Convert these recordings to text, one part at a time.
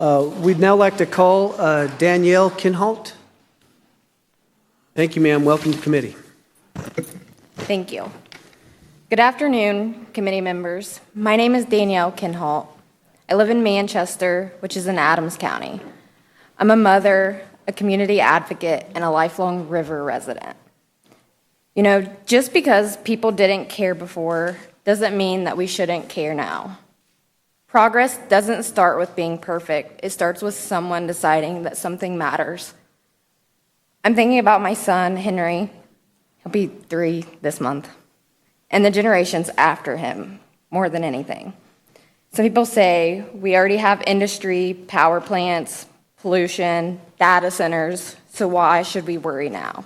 We'd now like to call Danielle Kinholt. Thank you, ma'am. Welcome to committee. Thank you. Good afternoon, committee members. My name is Danielle Kinholt. I live in Manchester, which is in Adams County. I'm a mother, a community advocate, and a lifelong river resident. You know, just because people didn't care before doesn't mean that we shouldn't care now. Progress doesn't start with being perfect. It starts with someone deciding that something matters. I'm thinking about my son, Henry. He'll be 3 this month. And the generations after him, more than anything. Some people say we already have industry, power plants, pollution, data centers, so why should we worry now?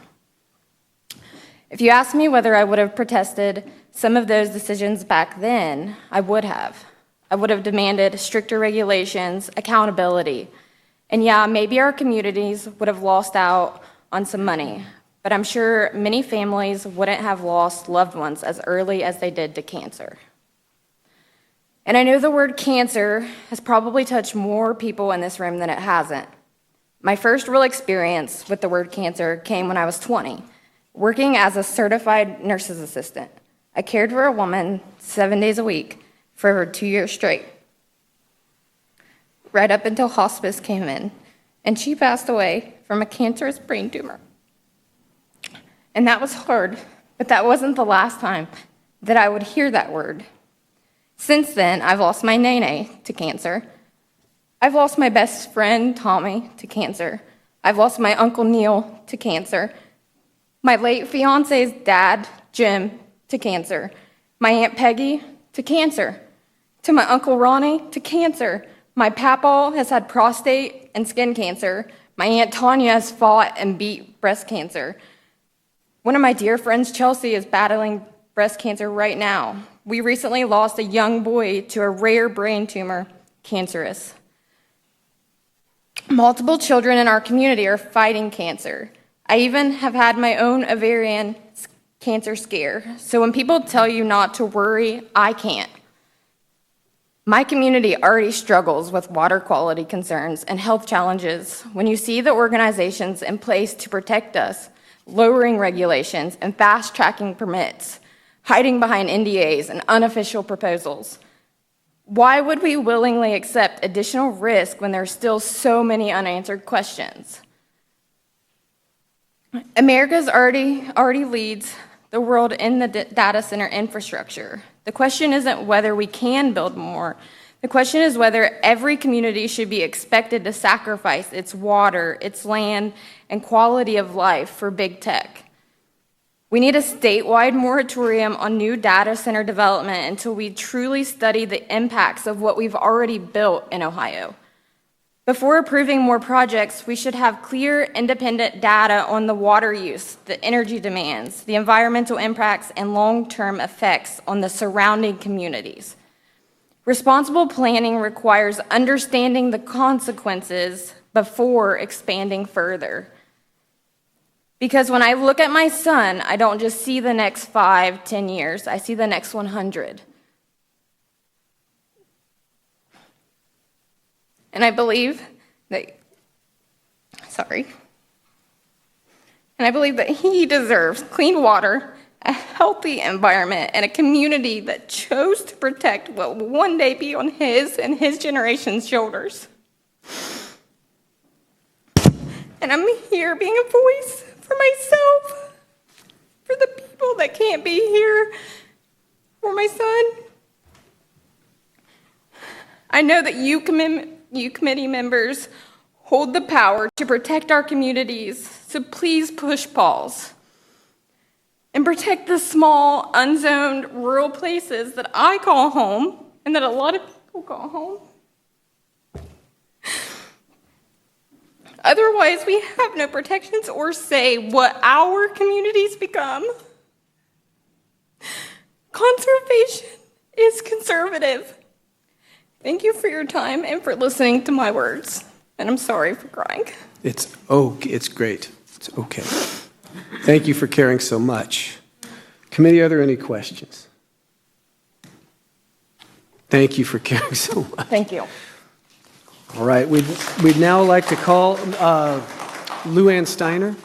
If you asked me whether I would have protested some of those decisions back then, I would have. I would have demanded stricter regulations, accountability, and yeah, maybe our communities would have lost out on some money, but I'm sure many families wouldn't have lost loved ones as early as they did to cancer. And I know the word cancer has probably touched more people in this room than it hasn't. My first real experience with the word cancer came when I was 20, working as a certified nurse's assistant. I cared for a woman 7 days a week for over 2 years straight, right up until hospice came in, and she passed away from a cancerous brain tumor. And that was hard, but that wasn't the last time that I would hear that word. Since then, I've lost my nene to cancer. I've lost my best friend, Tommy, to cancer. I've lost my Uncle Neil to cancer. My late fiance's dad, Jim, to cancer. My Aunt Peggy to cancer. To my Uncle Ronnie to cancer. My papaw has had prostate and skin cancer. My Aunt Tanya has fought and beat breast cancer. One of my dear friends, Chelsea, is battling breast cancer right now. We recently lost a young boy to a rare brain tumor, cancerous. Multiple children in our community are fighting cancer. I even have had my own ovarian cancer scare. So when people tell you not to worry, I can't. My community already struggles with water quality concerns and health challenges. When you see the organizations in place to protect us, lowering regulations and fast-tracking permits, hiding behind NDAs and unofficial proposals, why would we willingly accept additional risk when there are still so many unanswered questions? America already leads the world in the data center infrastructure. The question isn't whether we can build more. The question is whether every community should be expected to sacrifice its water, its land, and quality of life for big tech. We need a statewide moratorium on new data center development until we truly study the impacts of what we've already built in Ohio. Before approving more projects, we should have clear, independent data on the water use, the energy demands, the environmental impacts, and long-term effects on the surrounding communities. Responsible planning requires understanding the consequences before expanding further. Because when I look at my son, I don't just see the next 5, 10 years, I see the next 100. And I believe that he deserves clean water, a healthy environment, and a community that chose to protect what will one day be on his and his generation's shoulders. And I'm here being a voice for myself, for the people that can't be here, for my son. I know that you committee members hold the power to protect our communities, so please push pause and protect the small, unzoned, rural places that I call home and that a lot of people call home. Otherwise, we have no protections or say what our communities become. Conservation is conservative. Thank you for your time and for listening to my words. And I'm sorry for crying. It's great. It's okay. Thank you for caring so much. Committee, are there any questions? Thank you for caring so much. Thank you. All right, we'd now like to call Lou Ann Steiner.